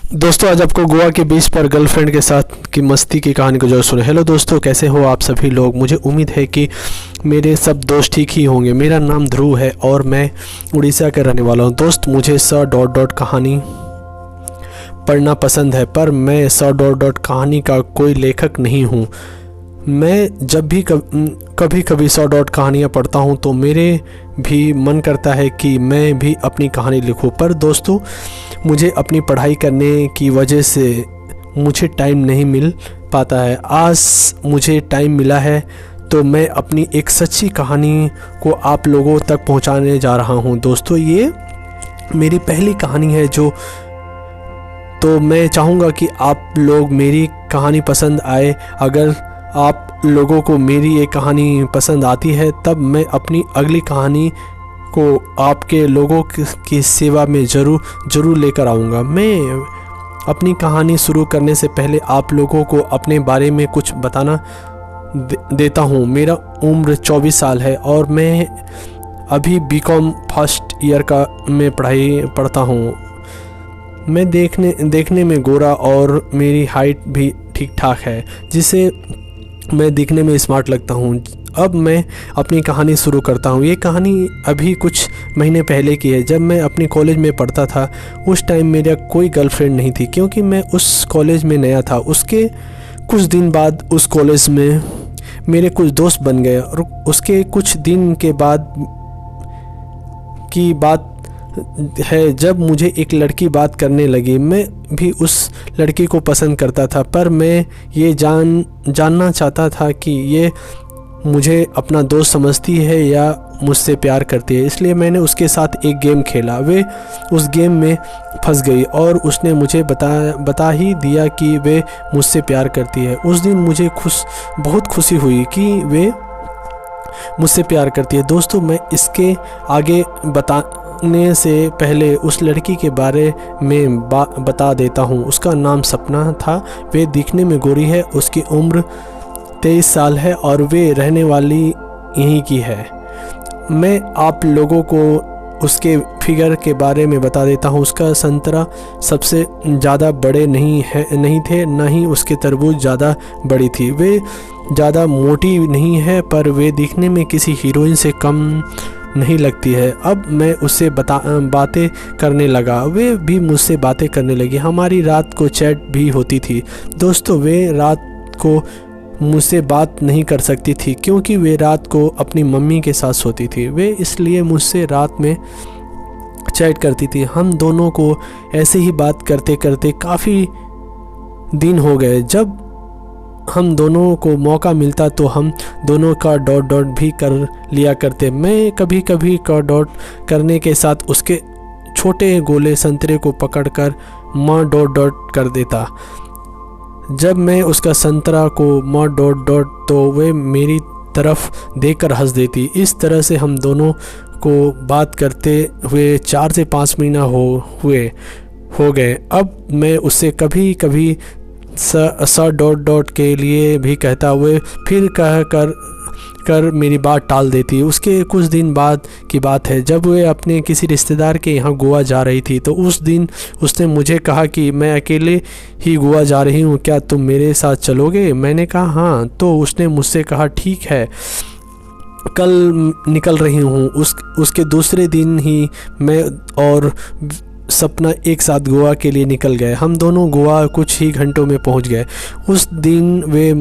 दोस्तों आज आपको गोवा के बीच पर गर्लफ्रेंड के साथ की मस्ती की कहानी को जो सुने। हेलो दोस्तों, कैसे हो आप सभी लोग। मुझे उम्मीद है कि मेरे सब दोस्त ठीक ही होंगे। मेरा नाम ध्रुव है और मैं उड़ीसा का रहने वाला हूँ। दोस्त, मुझे कहानी पढ़ना पसंद है, पर मैं कहानी का कोई लेखक नहीं हूँ। मैं जब भी कभी कहानियाँ पढ़ता हूँ तो मेरे भी मन करता है कि मैं भी अपनी कहानी लिखूँ, पर दोस्तों मुझे अपनी पढ़ाई करने की वजह से मुझे टाइम नहीं मिल पाता है। आज मुझे टाइम मिला है तो मैं अपनी एक सच्ची कहानी को आप लोगों तक पहुंचाने जा रहा हूं। दोस्तों, ये मेरी पहली कहानी है तो मैं चाहूँगा कि आप लोग मेरी कहानी पसंद आए। अगर आप लोगों को मेरी ये कहानी पसंद आती है तब मैं अपनी अगली कहानी को आपके लोगों की सेवा में ज़रूर लेकर आऊँगा। मैं अपनी कहानी शुरू करने से पहले आप लोगों को अपने बारे में कुछ बताना देता हूँ। मेरा उम्र 24 साल है और मैं अभी बीकॉम फर्स्ट ईयर का मैं पढ़ता हूँ। मैं देखने में गोरा और मेरी हाइट भी ठीक ठाक है, जिससे मैं दिखने में स्मार्ट लगता हूँ। अब मैं अपनी कहानी शुरू करता हूँ। ये कहानी अभी कुछ महीने पहले की है। जब मैं अपने कॉलेज में पढ़ता था उस टाइम मेरा कोई गर्लफ्रेंड नहीं थी, क्योंकि मैं उस कॉलेज में नया था। उसके कुछ दिन बाद उस कॉलेज में मेरे कुछ दोस्त बन गए और उसके कुछ दिन के बाद की बात है जब मुझे एक लड़की बात करने लगी। मैं भी उस लड़की को पसंद करता था, पर मैं ये जानना चाहता था कि ये मुझे अपना दोस्त समझती है या मुझसे प्यार करती है। इसलिए मैंने उसके साथ एक गेम खेला। वे उस गेम में फंस गई और उसने मुझे बता ही दिया कि वे मुझसे प्यार करती है। उस दिन मुझे बहुत खुशी हुई कि वे मुझसे प्यार करती है। दोस्तों, मैं इसके आगे बताने से पहले उस लड़की के बारे में बता देता हूँ। उसका नाम सपना था। वे दिखने में गोरी है, उसकी उम्र 23 साल है और वे रहने वाली यहीं की है। मैं आप लोगों को उसके फिगर के बारे में बता देता हूँ। उसका संतरा सबसे ज़्यादा बड़े नहीं थे, ना ही उसके तरबूज ज़्यादा बड़ी थी। वे ज़्यादा मोटी नहीं है, पर वे दिखने में किसी हीरोइन से कम नहीं लगती है। अब मैं उससे बातें करने लगा, वे भी मुझसे बातें करने लगी। हमारी रात को चैट भी होती थी। दोस्तों, वे रात को मुझसे बात नहीं कर सकती थी क्योंकि वे रात को अपनी मम्मी के साथ सोती थी। वे इसलिए मुझसे रात में चैट करती थी। हम दोनों को ऐसे ही बात करते करते काफ़ी दिन हो गए। जब हम दोनों को मौका मिलता तो हम दोनों का डॉट भी कर लिया करते। मैं कभी कभी का डॉट करने के साथ उसके छोटे गोले संतरे को पकड़कर माँ डॉट कर देता। जब मैं उसका संतरा को माँ डॉट तो वे मेरी तरफ देखकर हंस देती। इस तरह से हम दोनों को बात करते हुए 4 से 5 महीना हो गए। अब मैं उससे कभी कभी डॉट के लिए भी कहता हुए फिर कह कर मेरी बात टाल देती। उसके कुछ दिन बाद की बात है, जब वे अपने किसी रिश्तेदार के यहाँ गोवा जा रही थी तो उस दिन उसने मुझे कहा कि मैं अकेले ही गोवा जा रही हूँ, क्या तुम मेरे साथ चलोगे। मैंने कहा हाँ। तो उसने मुझसे कहा ठीक है, कल निकल रही हूँ। उसके दूसरे दिन ही मैं और सपना एक साथ गोवा के लिए निकल गए। हम दोनों गोवा कुछ ही घंटों में पहुँच गए। उस दिन वे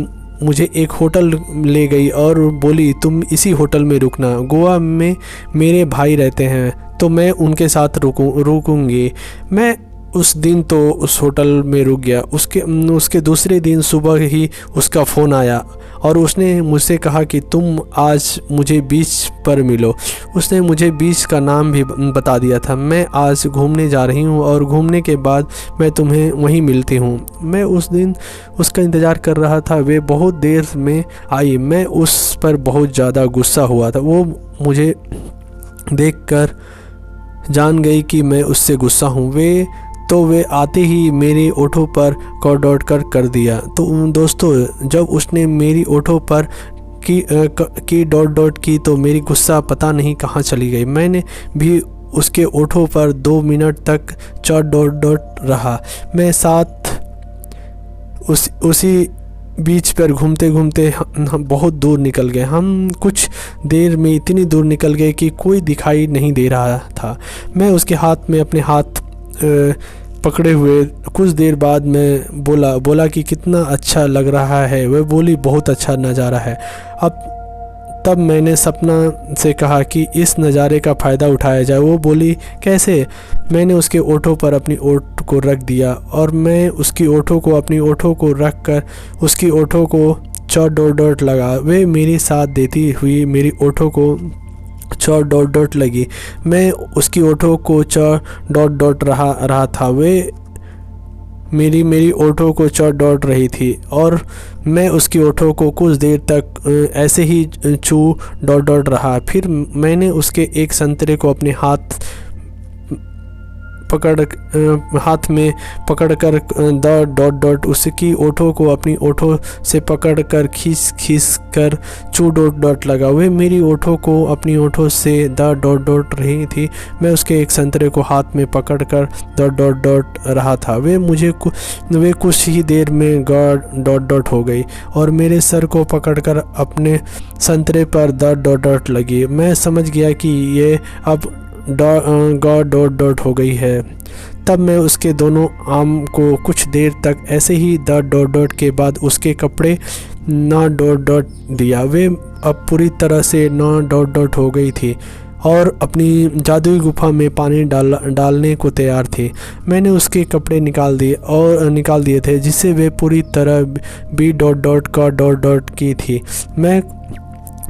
मुझे एक होटल ले गई और बोली तुम इसी होटल में रुकना, गोवा में मेरे भाई रहते हैं तो मैं उनके साथ रुकूंगी। मैं उस दिन तो उस होटल में रुक गया। उसके दूसरे दिन सुबह ही उसका फ़ोन आया और उसने मुझसे कहा कि तुम आज मुझे बीच पर मिलो। उसने मुझे बीच का नाम भी बता दिया था। मैं आज घूमने जा रही हूँ और घूमने के बाद मैं तुम्हें वहीं मिलती हूँ। मैं उस दिन उसका इंतज़ार कर रहा था। वे बहुत देर में आई। मैं उस पर बहुत ज़्यादा गुस्सा हुआ था। वो मुझे देखकर जान गई कि मैं उससे गुस्सा हूँ। वे आते ही मेरे ओठों पर डॉट कर दिया। तो दोस्तों, जब उसने मेरी ओठों पर की डॉट की तो मेरी गुस्सा पता नहीं कहाँ चली गई। मैंने भी उसके ओठों पर 2 मिनट तक चौट डॉट डॉट रहा। मैं साथ उसी बीच पर घूमते घूमते हम बहुत दूर निकल गए। हम कुछ देर में इतनी दूर निकल गए कि कोई दिखाई नहीं दे रहा था। मैं उसके हाथ में अपने हाथ पकड़े हुए कुछ देर बाद मैं बोला कि कितना अच्छा लग रहा है। वह बोली बहुत अच्छा नज़ारा है। तब मैंने सपना से कहा कि इस नज़ारे का फ़ायदा उठाया जाए। वो बोली कैसे? मैंने उसके ओठों पर अपनी ओठ को रख दिया और मैं उसकी ओठों को अपनी ओठों को रख कर उसकी ओठों को चौट डॉट डॉट लगा। वे मेरी साथ देती हुई मेरी ओठों को चौट डॉट डॉट लगी। मैं उसकी ओठों को चौट डॉट डॉट रहा था। वे मेरी ओठों को चौट डॉट रही थी और मैं उसकी ओठों को कुछ देर तक ऐसे ही चू डॉट डॉट रहा। फिर मैंने उसके एक संतरे को अपने हाथ में पकड़कर डॉट डॉट डॉट उसकी ओठों को अपनी ओठों से पकड़कर खींच कर चू डॉट डॉट लगा। वे मेरी ओठों को अपनी ओठों से डॉट डॉट डॉट रही थी। मैं उसके एक संतरे को हाथ में पकड़कर डॉट डॉट डॉट रहा था। वे कुछ ही देर में डॉट डॉट हो गई और मेरे सर को पकड़कर अपने संतरे पर डॉट डॉट डॉट लगी। मैं समझ गया कि ये अब डॉट डॉट डॉट हो गई है। तब मैं उसके दोनों आर्म को कुछ देर तक ऐसे ही डॉट डॉट डॉट के बाद उसके कपड़े ना डॉट डॉट दिया। वे अब पूरी तरह से ना डॉट डॉट हो गई थी और अपनी जादुई गुफा में पानी डालने को तैयार थी। मैंने उसके कपड़े निकाल दिए थे जिससे वे पूरी तरह बी डॉट डॉट का डॉट डॉट की थी। मैं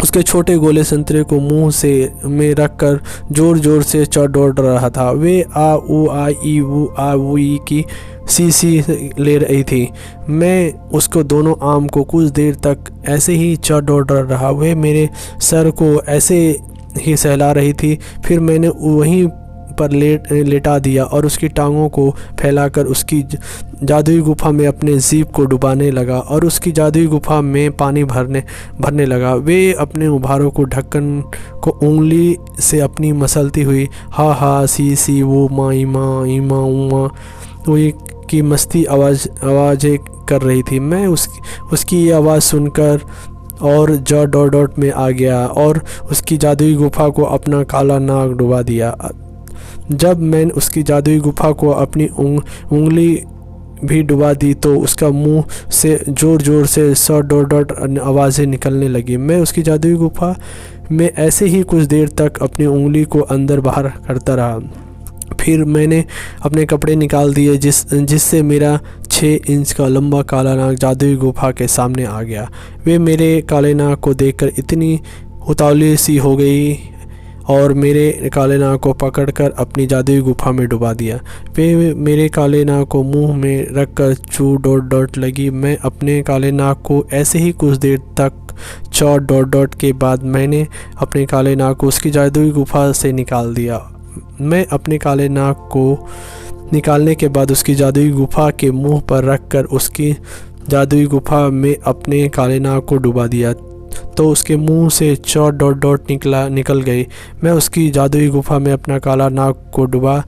उसके छोटे गोले संतरे को मुंह में रखकर जोर जोर से चौट डॉट रहा था। वे आ ऊ आ ई ऊ आ ऊ ई की सी ले रही थी। मैं उसको दोनों आर्म को कुछ देर तक ऐसे ही चौट डॉट रहा। वे मेरे सर को ऐसे ही सहला रही थी। फिर मैंने वहीं पर लेटा दिया और उसकी टांगों को फैलाकर उसकी जादुई गुफा में अपने जीभ को डुबाने लगा और उसकी जादुई गुफा में पानी भरने लगा। वे अपने उभारों को ढक्कन को उंगली से अपनी मसलती हुई हा हा सी वो मा इमा उमा वही की मस्ती आवाज़ें कर रही थी। मैं उसकी ये आवाज़ सुनकर और डॉट डॉट में आ गया और उसकी जादुई गुफा को अपना काला नाक डुबा दिया। जब मैंने उसकी जादुई गुफा को अपनी उंगली भी डुबा दी तो उसका मुंह से जोर जोर से सौ डॉट डॉट आवाज़ें निकलने लगी। मैं उसकी जादुई गुफा में ऐसे ही कुछ देर तक अपनी उंगली को अंदर बाहर करता रहा। फिर मैंने अपने कपड़े निकाल दिए जिससे मेरा 6 इंच का लंबा काला नाक जादुई गुफा के सामने आ गया। वे मेरे काले नाक को देखकर इतनी उतावली सी हो गई और मेरे काले नाक को पकड़कर अपनी जादुई गुफा में डुबा दिया। वे मेरे काले नाक को मुंह में रखकर चू डॉट डॉट लगी। मैं अपने काले नाक को ऐसे ही कुछ देर तक चौट डॉट डॉट के बाद मैंने अपने काले नाक को उसकी जादुई गुफा से निकाल दिया। मैं अपने काले नाक को निकालने के बाद उसकी जादुई गुफा के मुंह पर रखकर उसकी जादुई गुफा में अपने काले नाक को डुबा दिया तो उसके मुंह से चौट डॉट डॉट निकल गई। मैं उसकी जादुई गुफा में अपना काला नाक को डुबा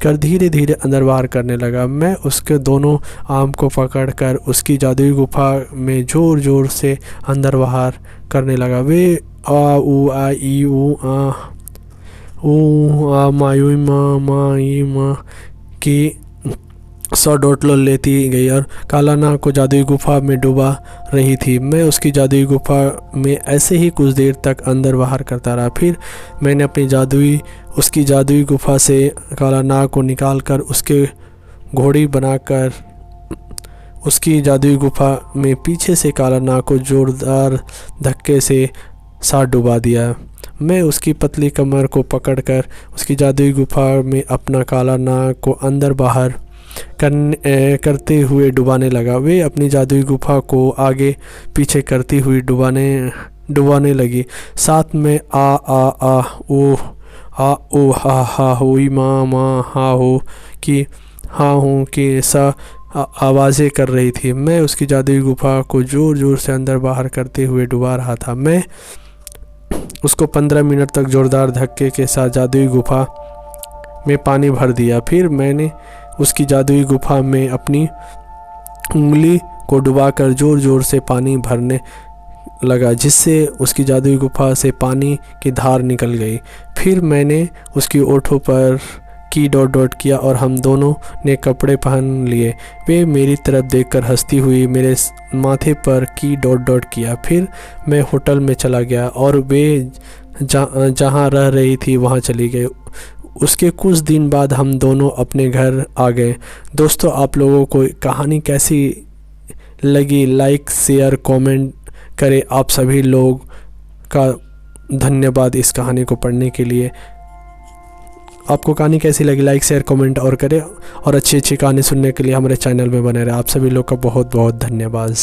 कर धीरे धीरे अंदर बाहर करने लगा। मैं उसके दोनों आर्म को पकड़कर उसकी जादुई गुफा में जोर जोर से अंदर बाहर करने लगा। वे आ ऊ आ ई ऊ आ ऊ आ मायू मा की 100 डॉट लेती गई और काला नाक को जादुई गुफा में डुबा रही थी। मैं उसकी जादुई गुफा में ऐसे ही कुछ देर तक अंदर बाहर करता रहा। फिर मैंने उसकी जादुई गुफा से काला नाक को निकालकर उसके घोड़ी बनाकर उसकी जादुई गुफा में पीछे से काला नाक को जोरदार धक्के से साथ डुबा दिया। मैं उसकी पतली कमर को पकड़कर उसकी जादुई गुफा में अपना काला नाक को अंदर बाहर करते हुए डुबाने लगा। वे अपनी जादुई गुफा को आगे पीछे करती हुई डुबाने लगी। साथ में आ ओ हा हुई मा हा हो कि हाँ हूँ कि सा आवाज़ें कर रही थी। मैं उसकी जादुई गुफा को जोर जोर से अंदर बाहर करते हुए डुबा रहा था। मैं उसको 15 मिनट तक जोरदार धक्के के साथ जादुई गुफा में पानी भर दिया। फिर मैंने उसकी जादुई गुफा में अपनी उंगली को डुबाकर ज़ोर ज़ोर से पानी भरने लगा, जिससे उसकी जादुई गुफा से पानी की धार निकल गई। फिर मैंने उसकी ओठों पर की डॉट डॉट किया और हम दोनों ने कपड़े पहन लिए। वे मेरी तरफ देखकर हंसती हुई मेरे माथे पर की डॉट डॉट किया। फिर मैं होटल में चला गया और वे जहाँ रह रही थी वहाँ चली गई। उसके कुछ दिन बाद हम दोनों अपने घर आ गए। दोस्तों, आप लोगों को कहानी कैसी लगी? लाइक, शेयर, कमेंट करें। आप सभी लोग का धन्यवाद इस कहानी को पढ़ने के लिए। आपको कहानी कैसी लगी? लाइक, शेयर, कमेंट और करें, और अच्छी अच्छी कहानी सुनने के लिए हमारे चैनल में बने रहे। आप सभी लोग का बहुत बहुत धन्यवाद।